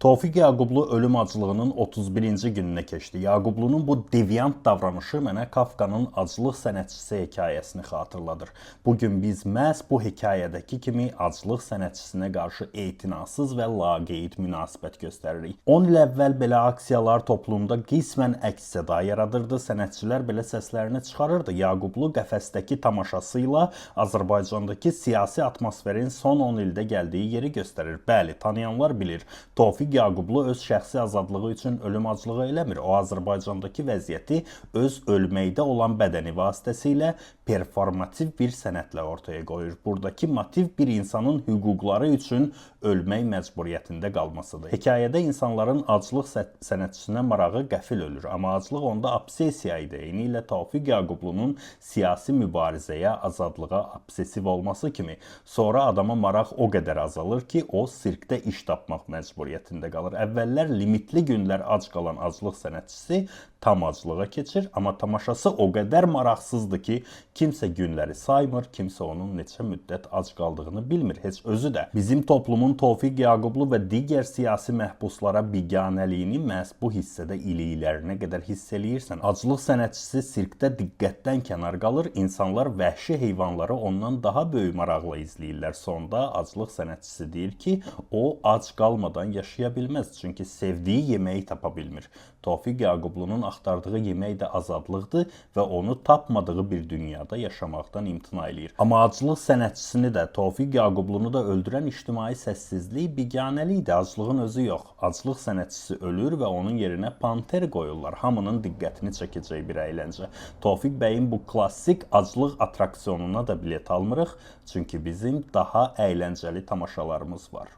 Tofiq Yaqublu ölüm acılığının 31-ci gününə keçdi. Yaqublunun bu deviant davranışı mənə Kafkanın Aclıq sənətçisi hekayəsini xatırladır. Bugün biz məhz bu hekayədəki kimi aclıq sənətçisinə qarşı etinasız və laqeyd münasibət göstəririk. 10 il əvvəl belə aksiyalar toplumda qismən əks-səda yaradırdı. Sənətçilər belə səslərini çıxarırdı. Yaqublu qəfəsdəki tamaşası ilə Azərbaycandakı siyasi atmosferin son 10 ildə gəldiyi yeri göstərir. Bəli, tanıyanlar bilir. Tofiq Yaqublu öz şəxsi azadlığı üçün ölüm aclığı eləmir. O, Azərbaycandakı vəziyyəti öz ölməkdə olan bədəni vasitəsilə performativ bir sənətlə ortaya qoyur. Buradakı motiv bir insanın hüquqları üçün ölmək məcburiyyətində qalmasıdır. Hekayədə insanların aclıq sənətçisinə marağı qəfil ölür. Amma aclıq onda obsesiya idi. Eyni ilə Tofiq Yaqublunun siyasi mübarizəyə, azadlığa obsesiv olması kimi. Sonra adama maraq o qədər azalır ki, o sirkdə iş tapmaq məcburiyyətində qalır. Əvvəllər limitli günlər ac qalan aclıq sənətçisi tam aclığa keçir, amma tamaşası o qədər maraqsızdır ki, kimsə günləri saymır, kimsə onun neçə müddət ac qaldığını bilmir, heç özü də. Bizim toplumun Tofiq Yaqublu və digər siyasi məhbuslara biganəliyini məhz bu hissədə iliklərinə qədər hiss eləyirsən. Aclıq sənətçisi sirkdə diqqətdən kənar qalır, insanlar vəhşi heyvanları ondan daha böyük maraqla izləyirlər. Sonda aclıq sənətçisi deyir ki, o ac qalmadan yaşaya bilməz, çünki sevdiyi yeməyi tapa bilmir. Tofiq Yaqublunun axtardığı yemək də azadlıqdır və onu tapmadığı bir dünyada yaşamaqdan imtina eləyir. Amma aclıq sənətçisini də, Tofiq Yaqublunu da öldürən ictimai səssizlik, biganəlikdir, aclığın özü yox. Aclıq sənətçisi ölür və onun yerinə panter qoyurlar. Hamının diqqətini çəkəcək bir əyləncə. Tofiq bəyin bu klassik aclıq atraksionuna da bilet almırıq, çünki bizim daha əyləncəli tamaşalarımız var.